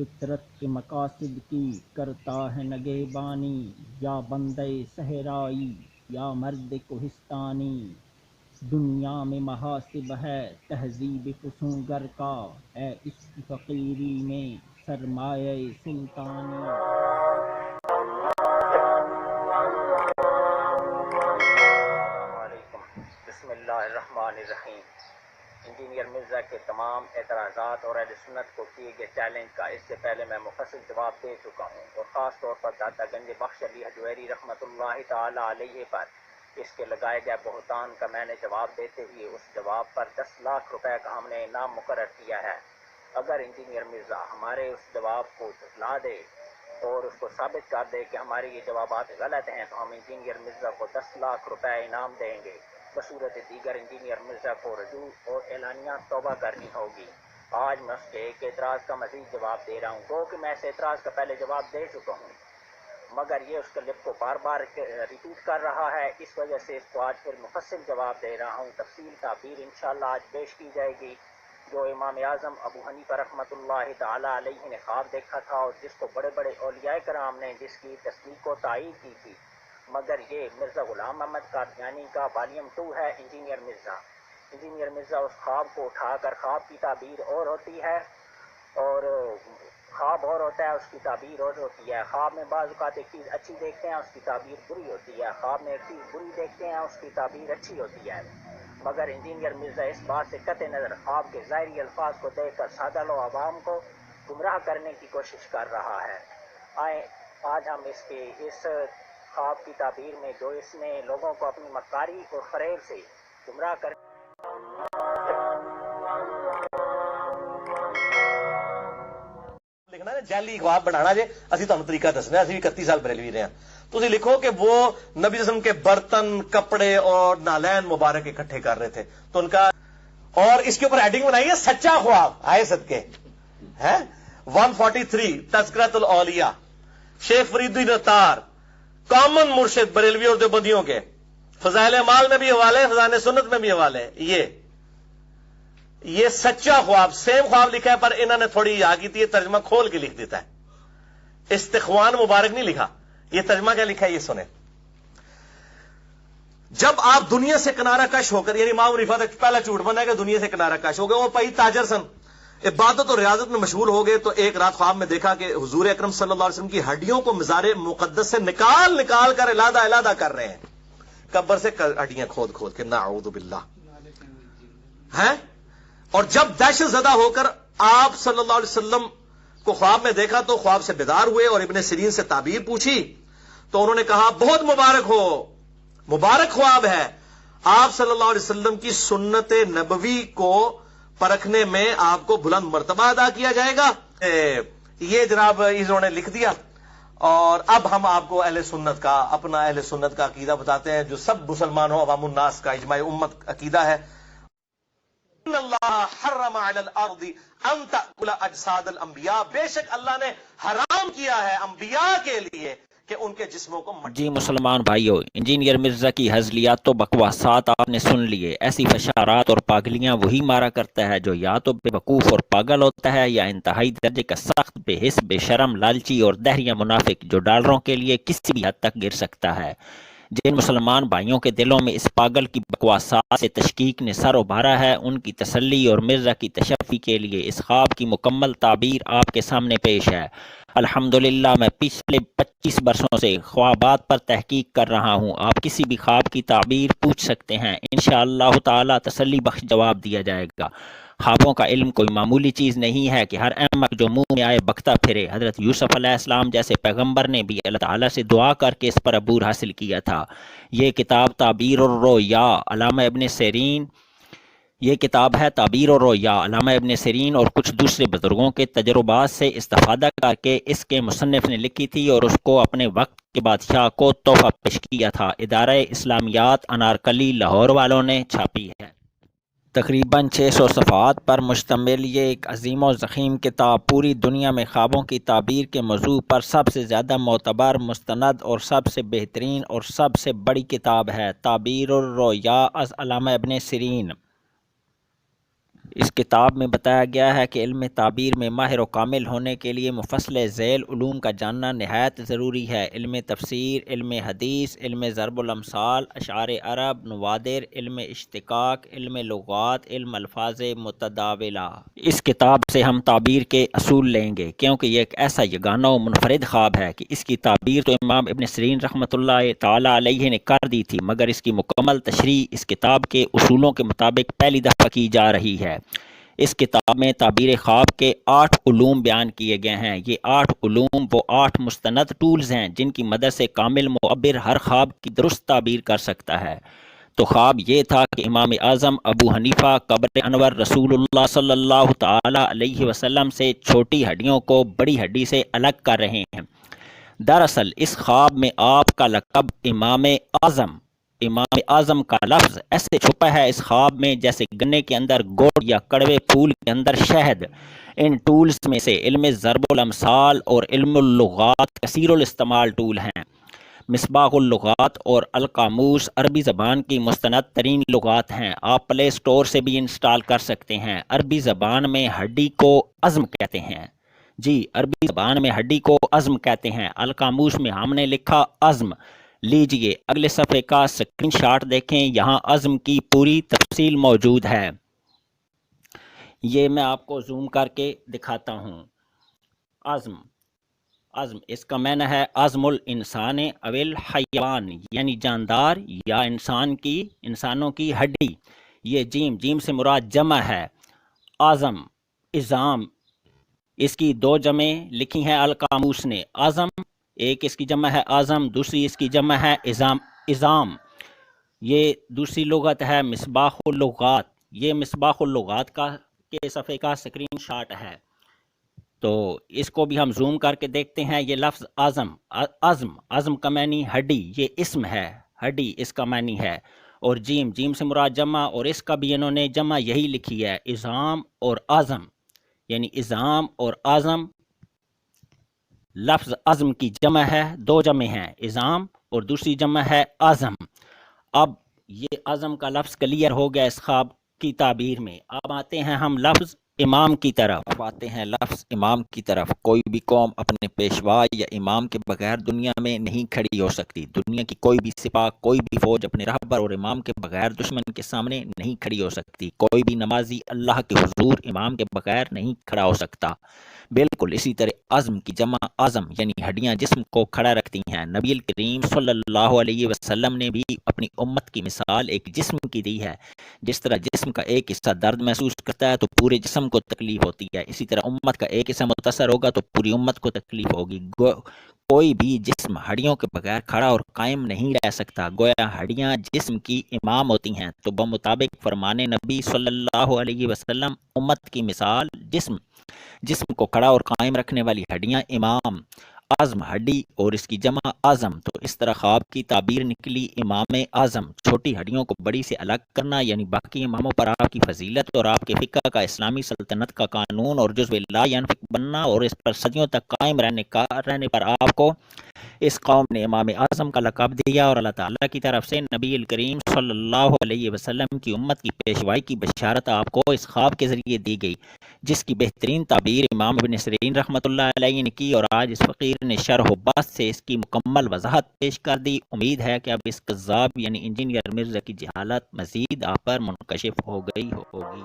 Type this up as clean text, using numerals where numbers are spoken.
فطرت کے مقاصد کی کرتا ہے نگہبانی، یا بندے صحرائی یا مرد کوہستانی۔ دنیا میں محاسب ہے تہذیب فسونگر کا، ہے اس کی فقیری میں سرمایہ سلطانی۔ بسم اللہ الرحمن الرحیم۔ انجینئر مرزا کے تمام اعتراضات اور اہل سنت کو کیے گئے چیلنج کا اس سے پہلے میں مفصل جواب دے چکا ہوں، اور خاص طور پر داتا گنج بخش علی حجویری رحمۃ اللہ تعالی علیہ پر اس کے لگائے گئے بہتان کا میں نے جواب دیتے ہوئے اس جواب پر 10 لاکھ روپے کا ہم نے انعام مقرر کیا ہے۔ اگر انجینئر مرزا ہمارے اس جواب کو جھٹلا دے اور اس کو ثابت کر دے کہ ہمارے یہ جوابات غلط ہیں، تو ہم انجینئر مرزا کو 10 لاکھ روپے انعام دیں گے۔ بصورت دیگر انجینئر مرزا کو رجوع اور اعلانیہ توبہ کرنی ہوگی۔ آج میں اس کے ایک اعتراض کا مزید جواب دے رہا ہوں، گو کہ میں اس اعتراض کا پہلے جواب دے چکا ہوں، مگر یہ اس کلپ کو بار بار ریپیٹ کر رہا ہے، اس وجہ سے اس کو آج پھر مفصل جواب دے رہا ہوں۔ تفصیل تعبیر انشاءاللہ آج پیش کی جائے گی، جو امام اعظم ابو حنیفہ رحمۃ اللہ تعالی علیہ نے خواب دیکھا تھا، اور جس کو بڑے بڑے اولیاء کرام نے جس کی تصدیق و تائید کی تھی، مگر یہ مرزا غلام محمد قادیانی کا والیوم 2 ہے انجینئر مرزا۔ انجینئر مرزا اس خواب کو اٹھا کر، خواب کی تعبیر اور ہوتی ہے اور خواب اور ہوتا ہے، اس کی تعبیر اور ہوتی ہے۔ خواب میں بعض اوقات ایک چیز اچھی دیکھتے ہیں، اس کی تعبیر بری ہوتی ہے، خواب میں ایک چیز بری دیکھتے ہیں، اس کی تعبیر اچھی ہوتی ہے۔ مگر انجینئر مرزا اس بات سے قطع نظر خواب کے ظاہری الفاظ کو دیکھ کر سادہ لو عوام کو گمراہ کرنے کی کوشش کر رہا ہے۔ آئیں آج ہم اس خواب کی تعبیر میں جو اس نے لوگوں کو اپنی مکاری اور فریب سے گمراہ کر لکھنا ہے جعلی خواب بنانا جے، اسی تمہیں طریقہ دسنا ہے، اسی بھی 31 سال بریلوی رہے ہیں۔ تو اسی لکھو کہ وہ نبی صلی اللہ علیہ وسلم کے برتن، کپڑے اور نالین مبارک اکٹھے کر رہے تھے، تو ان کا، اور اس کے اوپر ایڈنگ بنائی ہے سچا خواب آئے صدقے ہے 143 تذکرۃ الاولیاء، شیخ فرید الدین اتار کامن مرشد بریلوی اور دیوبندیوں کے، فضائل اعمال میں بھی حوالے، فضائل سنت میں بھی حوالے۔ یہ سچا خواب، سیم خواب لکھا ہے، پر انہوں نے تھوڑی یہ کی تھی، ترجمہ کھول کے لکھ دیتا ہے، استخوان مبارک نہیں لکھا۔ یہ ترجمہ کیا لکھا ہے یہ سنیں۔ جب آپ دنیا سے کنارہ کش ہو کر، یعنی امام رفعت پہلا جھوٹ بنا ہے کہ دنیا سے کنارہ کش ہو گئے، وہ پائی تاجر سن، عبادت اور ریاضت میں مشغول ہو گئے، تو ایک رات خواب میں دیکھا کہ حضور اکرم صلی اللہ علیہ وسلم کی ہڈیوں کو مزار مقدس سے نکال نکال کر علادہ علادہ کر رہے ہیں، قبر سے ہڈیاں کھود کھود کے، نعوذ باللہ ہے۔ اور جب دہشت زدہ ہو کر آپ صلی اللہ علیہ وسلم کو خواب میں دیکھا تو خواب سے بیدار ہوئے اور ابن سیرین سے تعبیر پوچھی، تو انہوں نے کہا بہت مبارک ہو، مبارک خواب ہے، آپ صلی اللہ علیہ وسلم کی سنت نبوی کو پرکھنے میں آپ کو بلند مرتبہ ادا کیا جائے گا۔ یہ جناب انہوں نے لکھ دیا، اور اب ہم آپ کو اہل سنت کا، اپنا اہل سنت کا عقیدہ بتاتے ہیں، جو سب مسلمانوں عوام الناس کا اجماع امت عقیدہ ہے۔ ان اللہ حرم علی الارض ان تأکل اجساد الانبیاء، بے شک اللہ نے حرام کیا ہے انبیاء کے لیے کہ ان کے جسموں کو جی مسلمان بھائیو، انجینئر مرزا کی ہزلیات تو بکواسات آپ نے سن لیے۔ ایسی فشارات اور پاگلیاں وہی مارا کرتا ہے جو یا تو بے وقوف اور پاگل ہوتا ہے، یا انتہائی درجے کا سخت بے حس، بے شرم، لالچی اور دہریہ منافق، جو ڈالروں کے لیے کسی بھی حد تک گر سکتا ہے۔ جن مسلمان بھائیوں کے دلوں میں اس پاگل کی بکواسات سے تشکیک نے سر ابھارا ہے، ان کی تسلی اور مرزا کی تشفی کے لیے اس خواب کی مکمل تعبیر آپ کے سامنے پیش ہے۔ الحمدللہ میں پچھلے 25 برسوں سے خوابات پر تحقیق کر رہا ہوں۔ آپ کسی بھی خواب کی تعبیر پوچھ سکتے ہیں، انشاءاللہ تعالی تسلی بخش جواب دیا جائے گا۔ خوابوں کا علم کوئی معمولی چیز نہیں ہے کہ ہر احمق جو منہ میں آئے بکتا پھرے۔ حضرت یوسف علیہ السلام جیسے پیغمبر نے بھی اللہ تعالیٰ سے دعا کر کے اس پر عبور حاصل کیا تھا۔ یہ کتاب تعبیر الرؤیا علامہ ابن سیرین، یہ کتاب ہے تعبیر الرؤیا علامہ ابن سیرین اور کچھ دوسرے بزرگوں کے تجربات سے استفادہ کر کے اس کے مصنف نے لکھی تھی، اور اس کو اپنے وقت کے بادشاہ کو تحفہ پیش کیا تھا۔ ادارہ اسلامیات انارکلی لاہور والوں نے چھاپی ہے۔ تقریباً 600 صفحات پر مشتمل یہ ایک عظیم و ضخیم کتاب پوری دنیا میں خوابوں کی تعبیر کے موضوع پر سب سے زیادہ معتبر، مستند اور سب سے بہترین اور سب سے بڑی کتاب ہے۔ تعبیر الرؤیا از علامہ ابن سیرین۔ اس کتاب میں بتایا گیا ہے کہ علم تعبیر میں ماہر و کامل ہونے کے لیے مفصل ذیل علوم کا جاننا نہایت ضروری ہے۔ علم تفسیر، علم حدیث، علم ضرب الامثال، اشعار عرب، نوادر، علم اشتقاق، علم لغات، علم الفاظ متداولہ۔ اس کتاب سے ہم تعبیر کے اصول لیں گے، کیونکہ یہ ایک ایسا یگانہ و منفرد خواب ہے کہ اس کی تعبیر تو امام ابن سیرین رحمۃ اللہ تعالیٰ علیہ نے کر دی تھی، مگر اس کی مکمل تشریح اس کتاب کے اصولوں کے مطابق پہلی دفعہ کی جا رہی ہے۔ اس کتاب میں تعبیر خواب کے 8 علوم بیان کیے گئے ہیں۔ یہ 8 علوم وہ 8 مستند ٹولز ہیں جن کی مدد سے کامل معبر ہر خواب کی درست تعبیر کر سکتا ہے۔ تو خواب یہ تھا کہ امام اعظم ابو حنیفہ قبر انور رسول اللہ صلی اللہ تعالی علیہ وسلم سے چھوٹی ہڈیوں کو بڑی ہڈی سے الگ کر رہے ہیں۔ دراصل اس خواب میں آپ کا لقب امام اعظم کا لفظ ایسے چھپا ہے اس خواب میں جیسے گنے کے اندر گڑ یا کڑوے پھول کے اندر شہد۔ ان ٹولز میں سے علم ضرب الامثال اور علم اللغات کثیر الاستعمال ٹول ہیں۔ مصباح اللغات اور القاموس عربی زبان کی مستند ترین لغات ہیں، آپ پلے سٹور سے بھی انسٹال کر سکتے ہیں۔ عربی زبان میں ہڈی کو عظم کہتے ہیں، جی عربی زبان میں ہڈی کو عظم کہتے ہیں۔ القاموس میں ہم نے لکھا عظم۔ لیجئے اگلے صفحے کا سکرین شاٹ دیکھیں، یہاں عظم کی پوری تفصیل موجود ہے۔ یہ میں آپ کو زوم کر کے دکھاتا ہوں۔ عظم اس کا معنی ہے عظم الانسان او الحیوان، یعنی جاندار یا انسانوں کی ہڈی۔ یہ جیم سے مراد جمع ہے۔ عظام اس کی 2 جمعیں لکھی ہیں القاموس نے۔ عظم ایک اس کی جمع ہے عظم، دوسری اس کی جمع ہے عظام۔ یہ دوسری لغت ہے مصباح اللغات۔ یہ مصباح اللغات کے صفحے کا سکرین شاٹ ہے، تو اس کو بھی ہم زوم کر کے دیکھتے ہیں۔ یہ لفظ عظم کا معنی ہڈی، یہ اسم ہے، ہڈی اس کا معنی ہے۔ اور جیم سے مراد جمع، اور اس کا بھی انہوں نے جمع یہی لکھی ہے، عظام اور اعظم، یعنی عظام اور اعظم۔ لفظ عظم کی جمع ہے، 2 جمع ہیں، عظام اور دوسری جمع ہے اعظم۔ اب یہ عظم کا لفظ کلیئر ہو گیا اس خواب کی تعبیر میں۔ اب آتے ہیں ہم لفظ امام کی طرف۔ کوئی بھی قوم اپنے پیشوا یا امام کے بغیر دنیا میں نہیں کھڑی ہو سکتی۔ دنیا کی کوئی بھی سپاہ، کوئی بھی فوج اپنے رہبر اور امام کے بغیر دشمن کے سامنے نہیں کھڑی ہو سکتی۔ کوئی بھی نمازی اللہ کے حضور امام کے بغیر نہیں کھڑا ہو سکتا۔ بالکل اسی طرح عظم کی جمع عظم، یعنی ہڈیاں جسم کو کھڑا رکھتی ہیں۔ نبی کریم صلی اللہ علیہ وسلم نے بھی اپنی امت کی مثال ایک جسم کی دی ہے۔ جس طرح جسم کا ایک حصہ درد محسوس کرتا ہے تو پورے جسم کو تکلیف ہوتی ہے، اسی طرح امت کا ایک حصہ متاثر ہوگا تو پوری امت کو تکلیف ہوگی۔ کوئی بھی جسم ہڈیوں کے بغیر کھڑا اور قائم نہیں رہ سکتا، گویا ہڈیاں جسم کی امام ہوتی ہیں۔ تو بمطابق فرمان نبی صلی اللہ علیہ وسلم امت کی مثال جسم کو کھڑا اور قائم رکھنے والی ہڈیاں امام، عظم ہڈی اور اس کی جمع اعظم۔ تو اس طرح خواب کی تعبیر نکلی امام اعظم، چھوٹی ہڈیوں کو بڑی سے الگ کرنا، یعنی باقی اماموں پر آپ کی فضیلت اور آپ کے فقہ کا اسلامی سلطنت کا قانون اور جزو لا ینفق بننا، اور اس پر صدیوں تک قائم رہنے پر آپ کو اس قوم نے امام اعظم کا لقب دیا، اور اللہ تعالیٰ کی طرف سے نبی کریم صلی اللہ علیہ وسلم کی امت کی پیشوائی کی بشارت آپ کو اس خواب کے ذریعے دی گئی، جس کی بہترین تعبیر امام ابن سیرین رحمۃ اللہ علیہ نے کی، اور آج اس فقیر نے شرح و بسط سے اس کی مکمل وضاحت پیش کر دی۔ امید ہے کہ اب اس کذاب یعنی انجینئر مرزا کی جہالت مزید آپ پر منکشف ہو گئی ہوگی۔